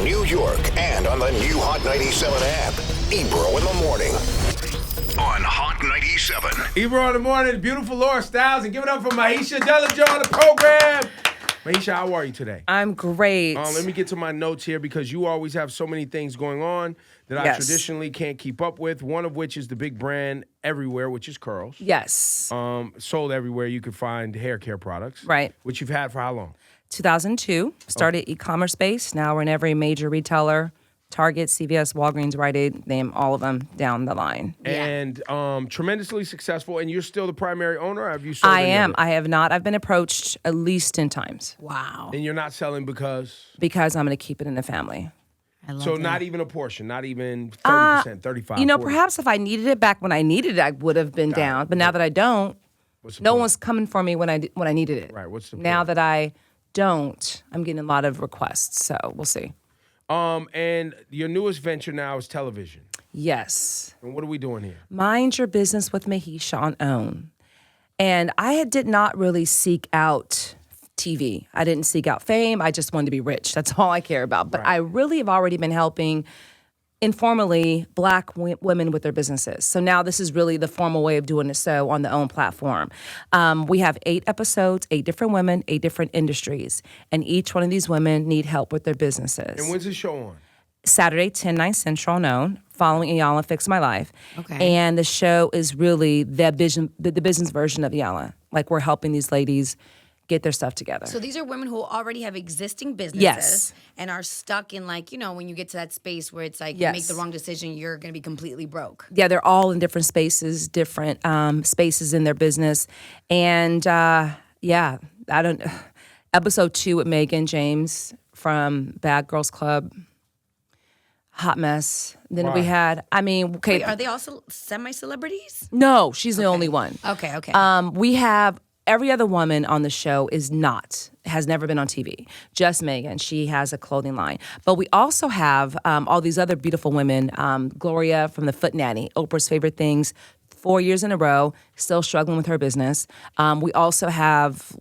New York, and on the new Hot 97 app. Ebro in the morning on Hot 97. Ebro in the morning, beautiful Laura Styles, and give it up for Mahisha Dellinger on the program. Mahisha, how are you today? I'm great. Let me get to my notes here because you always have so many things going on that I traditionally can't keep up with, one of which is the big brand everywhere, which is Curls. Yes. Sold everywhere you could find hair care products. Right. Which you've had for how long? 2002. Started e-commerce space. Now we're in every major retailer. Target, CVS, Walgreens, Rite Aid, name all of them down the line. And tremendously successful, and you're still the primary owner, or have you sold I any am. of it? I have not. I've been approached at least 10 times. Wow. And you're not selling because? Because I'm going to keep it in the family. I love So that. not even a portion, not even 30%, 35%, You know, 40%. perhaps if I needed it back when I needed it, I would have been down. But now that I don't, What's the no point? one's coming for me when I needed it. Right, what's the Now point? that I don't, I'm getting a lot of requests. So we'll see. And your newest venture now is television. Yes. And what are we doing here? Mind Your Business with Mahisha on OWN. And I did not really seek out TV. I didn't seek out fame. I just wanted to be rich. That's all I care about. But I really have already been helping informally Black women with their businesses. So now this is really the formal way of doing it so on the OWN platform. We have 8 episodes, 8 different women, 8 different industries. And each one of these women need help with their businesses. And when's the show on? Saturday, 10, 9 Central on OWN, following Iyanla Fix My Life. Okay. And the show is really the business version of Iyanla. Like, we're helping these ladies get their stuff together. So these are women who already have existing businesses Yes. and are stuck in, like, you know, when you get to that space where it's like you Yes. make the wrong decision, you're going to be completely broke. Yeah, they're all in different spaces, different spaces in their business. And episode 2 with Megan James from Bad Girls Club, hot mess. Then we Why? had, okay. Wait, are they also semi-celebrities? No, she's the only one. Okay, okay. We have every other woman on the show has never been on TV. Just Megan. She has a clothing line. But we also have all these other beautiful women. Gloria from the Foot Nanny, Oprah's Favorite Things, 4 years in a row, still struggling with her business. We also have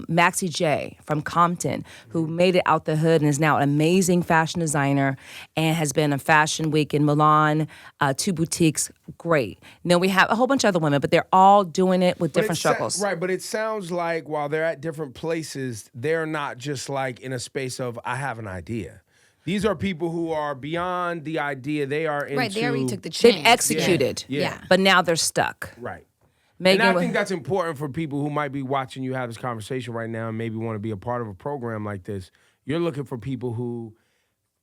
Maxie J from Compton, who made it out the hood and is now an amazing fashion designer and has been a fashion week in Milan, 2 boutiques, great. And then we have a whole bunch of other women, but they're all doing it with different struggles. Right, but it sounds like while they're at different places, they're not just like in a space of, I have an idea. These are people who are beyond the idea. They are into... right, they already took the chance. They've executed, Yeah. but now they're stuck. Right. Megan, And I think that's important for people who might be watching you have this conversation right now and maybe want to be a part of a program like this. You're looking for people who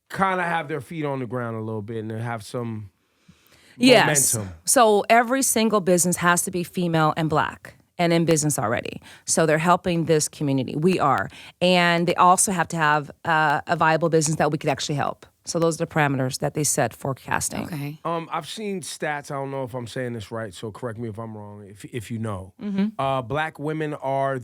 kind of have their feet on the ground a little bit and have some momentum. So every single business has to be female and Black and in business already. So they're helping this community. We are. And they also have to have a viable business that we could actually help. So those are the parameters that they set for casting. Okay. I've seen stats. I don't know if I'm saying this right, so correct me if I'm wrong. If you know, Black women are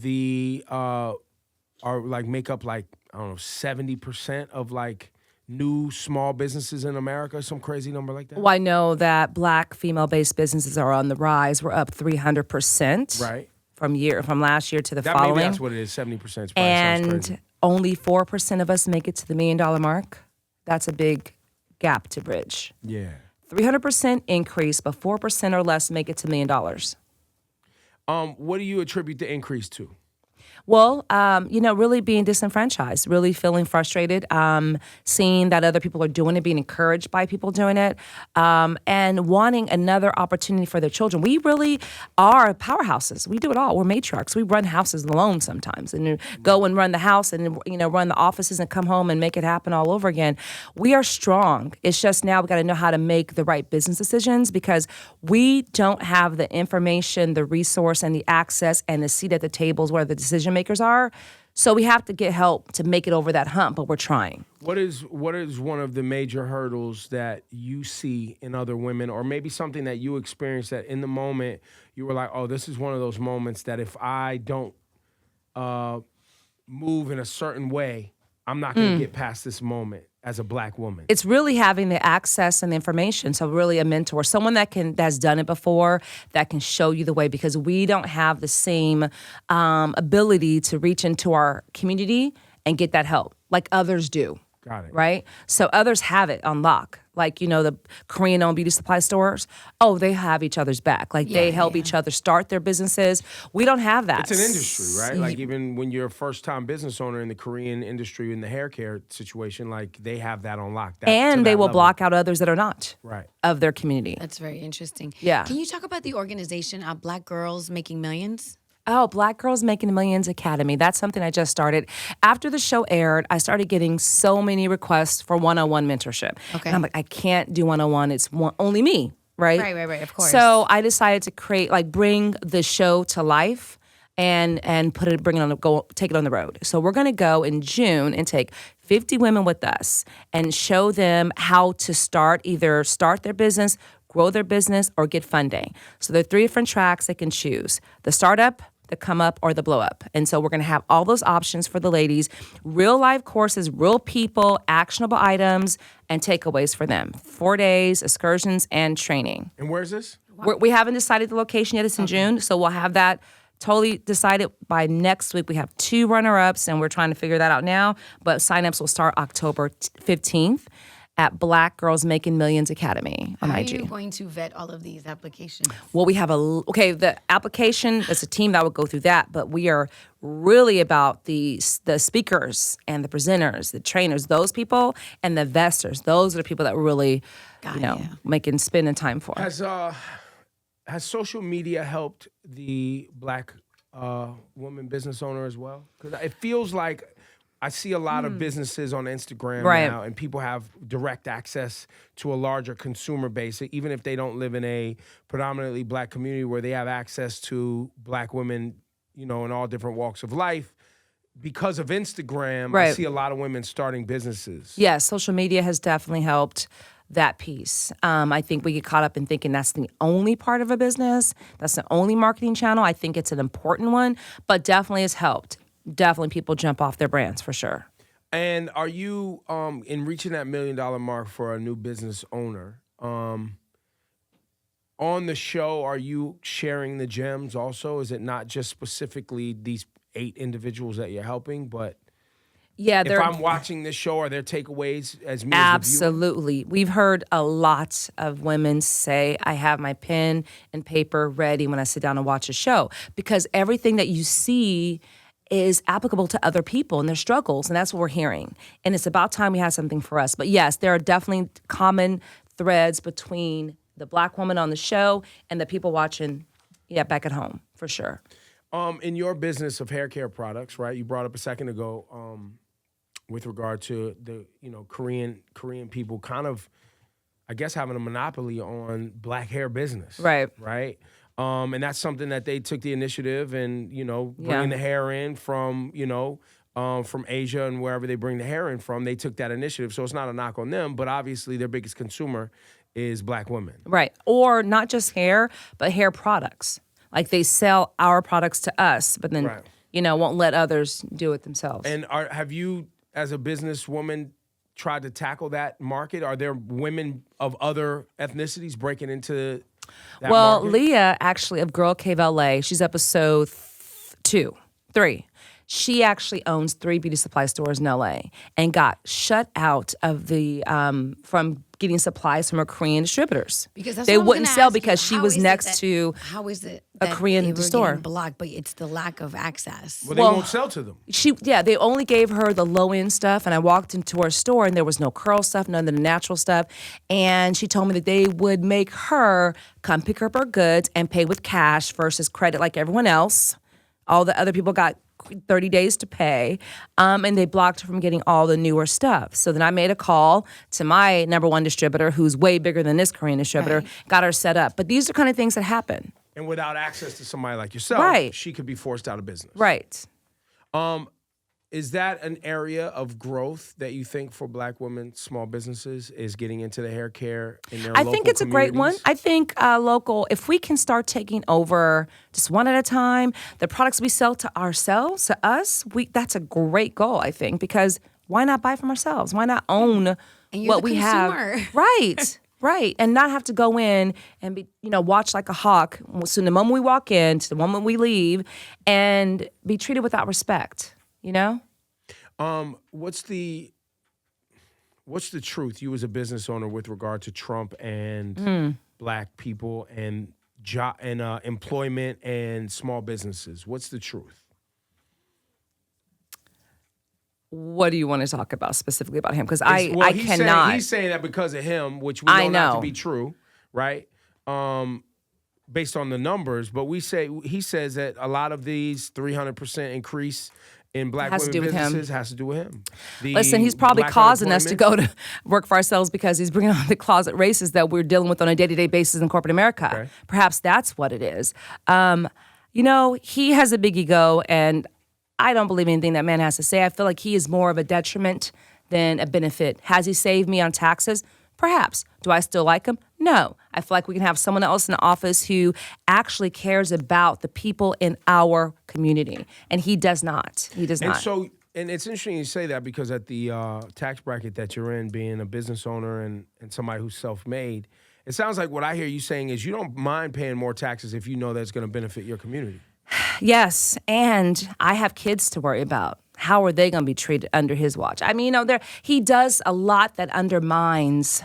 make up like, I don't know, 70% of like new small businesses in America, some crazy number like that. Well, I know that Black female-based businesses are on the rise. We're up 300%. Right. From last year to the That following. maybe that's what it is. 70% probably sounds And crazy. only 4% of us make it to the $1 million mark. That's a big gap to bridge. Yeah. 300% increase, but 4% or less make it to $1 million. What do you attribute the increase to? Well, really being disenfranchised, really feeling frustrated, seeing that other people are doing it, being encouraged by people doing it, and wanting another opportunity for their children. We really are powerhouses. We do it all. We're matriarchs. We run houses alone sometimes and go and run the house and, run the offices and come home and make it happen all over again. We are strong. It's just now we got to know how to make the right business decisions because we don't have the information, the resource, and the access and the seat at the tables where the decision makers are. So we have to get help to make it over that hump, but we're trying. What is one of the major hurdles that you see in other women, or maybe something that you experienced that in the moment you were like, oh, this is one of those moments that if I don't move in a certain way, I'm not going to get past this moment as a Black woman? It's really having the access and the information. So really a mentor, someone that's done it before, that can show you the way, because we don't have the same ability to reach into our community and get that help like others do. Got it. Right? So others have it on lock. Like, the Korean-owned beauty supply stores, they have each other's back. Like, they help each other start their businesses. We don't have that. It's an industry, right? Like, even when you're a first-time business owner in the Korean industry, in the hair care situation, like, they have that on lock. And they will block out others that are not of their community. That's very interesting. Yeah. Can you talk about the organization, Black Girls Making Millions? Oh, Black Girls Making Millions Academy. That's something I just started. After the show aired, I started getting so many requests for one-on-one mentorship. Okay. And I'm like, I can't do one-on-one. It's only me, right? Right, of course. So I decided to bring the show to life and take it on the road. So we're going to go in June and take 50 women with us and show them how to either start their business, grow their business, or get funding. So there are 3 different tracks they can choose: the startup, the come up, or the blow up. And so we're going to have all those options for the ladies, real life courses, real people, actionable items, and takeaways for them. 4 days, excursions, and training. And where's this? We haven't decided the location yet. It's in June, so we'll have that totally decided by next week. We have 2 runner-ups, and we're trying to figure that out now. But signups will start October 15th. At Black Girls Making Millions Academy on IG. How are you going to vet all of these applications? Well, we have the application, there's a team that would go through that, but we are really about the speakers and the presenters, the trainers, those people, and the investors. Those are the people that really, spending time for. Has social media helped the Black woman business owner as well? Because it feels like I see a lot of businesses on Instagram now, and people have direct access to a larger consumer base, even if they don't live in a predominantly Black community where they have access to Black women, in all different walks of life. Because of Instagram, I see a lot of women starting businesses. Yes, social media has definitely helped that piece. I think we get caught up in thinking that's the only part of a business, that's the only marketing channel. I think it's an important one, but definitely has helped. Definitely people jump off their brands for sure. And are you, in reaching that $1 million mark for a new business owner, on the show, are you sharing the gems also? Is it not just specifically these 8 individuals that you're helping, but if I'm watching this show, are there takeaways as me as a viewer? Absolutely. We've heard a lot of women say, I have my pen and paper ready when I sit down and watch a show, because everything that you see is applicable to other people and their struggles, and that's what we're hearing. And it's about time we have something for us. But yes, there are definitely common threads between the Black woman on the show and the people watching back at home, for sure. In your business of hair care products, right, you brought up a second ago with regard to the Korean people kind of, I guess, having a monopoly on Black hair business. Right. And that's something that they took the initiative and, bringing the hair in from Asia and wherever they bring the hair in from, they took that initiative. So it's not a knock on them, but obviously their biggest consumer is Black women. Right. Or not just hair, but hair products. Like they sell our products to us, but then, won't let others do it themselves. And have you, as a businesswoman, tried to tackle that market? Are there women of other ethnicities breaking into that market? Leah, actually, of Girl Cave LA, she's episode 3. She actually owns 3 beauty supply stores in LA and got shut out of the from getting supplies from her Korean distributors. Because they wouldn't sell because she was next to how is it a Korean store. Blocked, but it's the lack of access. Well, they won't sell to them. They only gave her the low end stuff, and I walked into her store and there was no curl stuff, none of the natural stuff, and she told me that they would make her come pick up her goods and pay with cash versus credit like everyone else. All the other people got 30 days to pay, and they blocked her from getting all the newer stuff. So then I made a call to my number 1 distributor, who's way bigger than this Korean distributor, got her set up. But these are kind of things that happen. And without access to somebody like yourself, she could be forced out of business. Right. Is that an area of growth that you think for Black women, small businesses, is getting into the hair care in their local I think it's a great one. I think local, if we can start taking over just one at a time, the products we sell to ourselves, to us, that's a great goal, I think, because why not buy from ourselves? Why not own what we have? Right. Right, and not have to go in and be, watch like a hawk. So the moment we walk in to the moment we leave, and be treated without respect. what's the truth? You as a business owner with regard to Trump and black people and employment and small businesses. What's the truth? What do you want to talk about specifically about him? Because I cannot. He's saying that because of him, which we know not to be true, right? Based on the numbers, but he says that a lot of these 300% increase in black women businesses has to do with him. Listen, he's probably causing us to go to work for ourselves because he's bringing on the closet races that we're dealing with on a day-to-day basis in corporate America. Okay. Perhaps that's what it is. He has a big ego, and I don't believe anything that man has to say. I feel like he is more of a detriment than a benefit. Has he saved me on taxes? Perhaps. Do I still like him? No. I feel like we can have someone else in the office who actually cares about the people in our community, and he does not. He does not. And it's interesting you say that because at the tax bracket that you're in, being a business owner and somebody who's self-made, it sounds like what I hear you saying is you don't mind paying more taxes if you know that's going to benefit your community. Yes, and I have kids to worry about. How are they going to be treated under his watch? I mean, he does a lot that undermines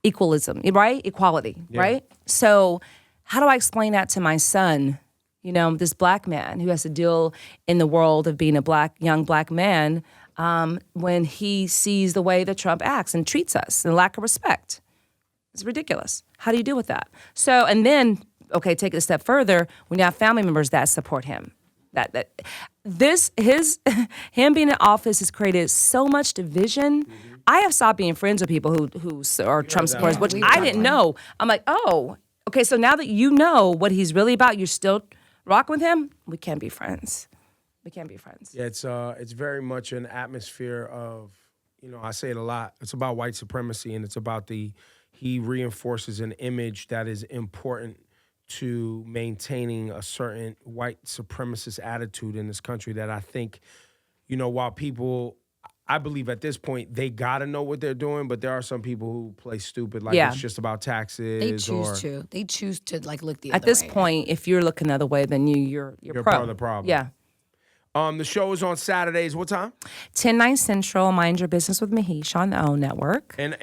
equality, right? So how do I explain that to my son, this black man who has to deal in the world of being a young black man when he sees the way that Trump acts and treats us and lack of respect? It's ridiculous. How do you deal with that? So, and then, okay, take it a step further, when you have family members that support him. Him being in office has created so much division. Mm-hmm. I have stopped being friends with people who are Trump supporters, which I didn't know. I'm like, oh, okay, so now that you know what he's really about, you're still rocking with him? We can't be friends. We can't be friends. Yeah, it's very much an atmosphere of, I say it a lot, it's about white supremacy, and it's about he reinforces an image that is important to maintaining a certain white supremacist attitude in this country that I think, while people, I believe at this point, they got to know what they're doing, but there are some people who play stupid, like it's just about taxes. They choose to look the other way. At this point, if you're looking the other way, then you're part of the problem. Yeah. The show is on Saturdays. What time? 10/9 Central, Mind Your Business with Mahisha on the OWN Network. And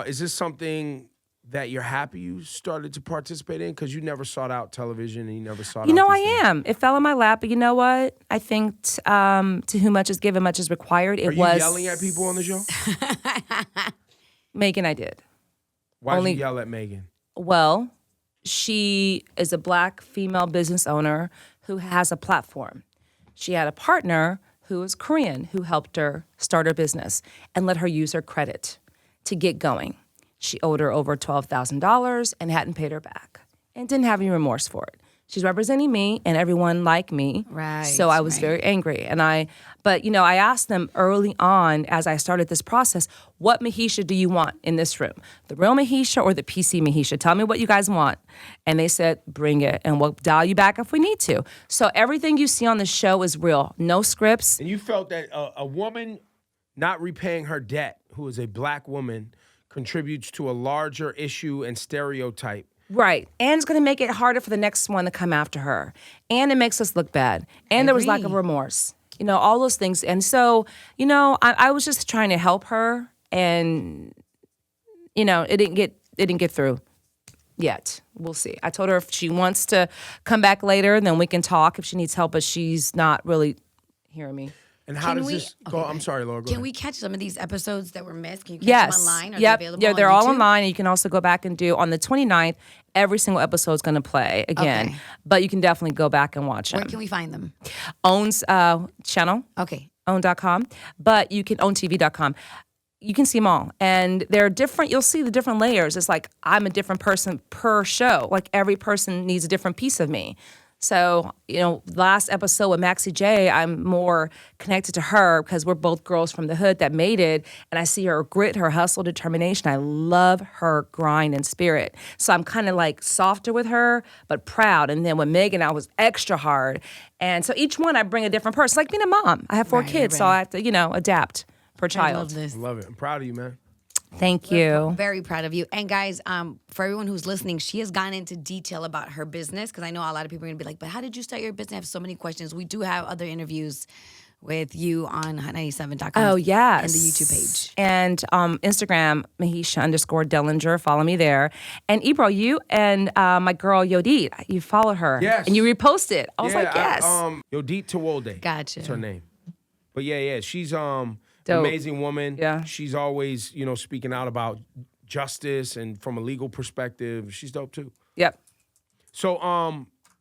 is this something that you're happy you started to participate in? Because you never sought out television and you never sought out I am. It fell in my lap, but you know what? I think to whom much is given, much is required. Are you yelling at people on the show? Megan, I did. Why did you yell at Megan? Well, she is a black female business owner who has a platform. She had a partner who is Korean who helped her start her business and let her use her credit to get going. She owed her over $12,000 and hadn't paid her back and didn't have any remorse for it. She's representing me and everyone like me. Right. So I was very angry. But I asked them early on as I started this process, what Mahisha do you want in this room? The real Mahisha or the PC Mahisha? Tell me what you guys want. And they said, bring it and we'll dial you back if we need to. So everything you see on the show is real. No scripts. And you felt that a woman not repaying her debt, who is a black woman, contributes to a larger issue and stereotype. Right. And it's going to make it harder for the next one to come after her. And it makes us look bad. And there was lack of remorse. All those things. And so, I was just trying to help her and, it didn't get through yet. We'll see. I told her if she wants to come back later, then we can talk if she needs help, but she's not really hearing me. And how does this go? I'm sorry, Laura. Can we catch some of these episodes that were missed? Can you catch them online? Are they available yeah, they're on all YouTube? online. And you can also go back and do on the 29th. Every single episode is going to play again, but you can definitely go back and watch them. Where can we find them? OWN's channel. Okay. OWN.com, but you can OWNTV.com. You can see them all, and they're different. You'll see the different layers. It's like I'm a different person per show. Like every person needs a different piece of me. So, last episode with Maxie J, I'm more connected to her because we're both girls from the hood that made it. And I see her grit, her hustle, determination. I love her grind and spirit. So I'm kind of like softer with her, but proud. And then with Megan, I was extra hard. And so each one, I bring a different person. Like being a mom. I have 4 kids, so I have to, adapt per child. I love this. I love it. I'm proud of you, man. Thank you. Very proud of you. And guys, for everyone who's listening, she has gone into detail about her business because I know a lot of people are going to be like, but how did you start your business? I have so many questions. We do have other interviews with you on hot97.com. Oh, yes. And the YouTube page. And Instagram, Mahisha_Dellinger. Follow me there. And Ebro, you and my girl Yodit, you follow her. Yes. And you reposted. I was like, yes. Yodit Tawolde. Gotcha. That's her name. But yeah, she's Dope. amazing woman. Yeah. She's always, speaking out about justice and from a legal perspective. She's dope too. Yep. So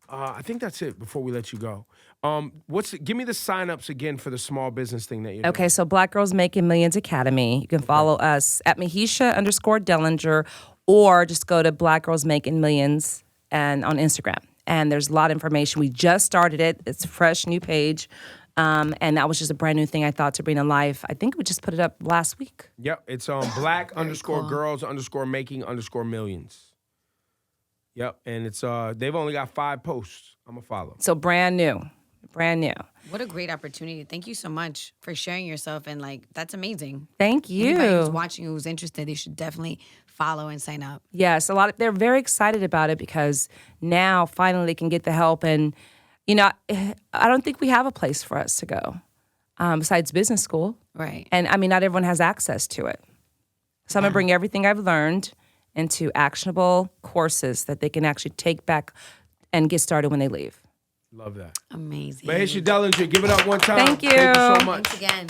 I think that's it before we let you go. Give me the signups again for the small business thing that you're doing. Okay, so Black Girls Making Millions Academy. You can follow us at Mahisha_Dellinger, or just go to Black Girls Making Millions and on Instagram. And there's a lot of information. We just started it. It's a fresh new page. And that was just a brand new thing I thought to bring to life. I think we just put it up last week. Yep, it's black_girls_making_millions. Yep, and it's they've only got 5 posts. I'm gonna follow. So brand new. Brand new. What a great opportunity. Thank you so much for sharing yourself. And that's amazing. Thank you. Anybody who's watching who's interested, they should definitely follow and sign up. Yes, they're very excited about it because now finally they can get the help. And, I don't think we have a place for us to go besides business school. Right. And not everyone has access to it. So I'm going to bring everything I've learned into actionable courses that they can actually take back and get started when they leave. Love that. Amazing. Mahisha Dellinger, give it up one time. Thank you. Thank you so much. Thanks again.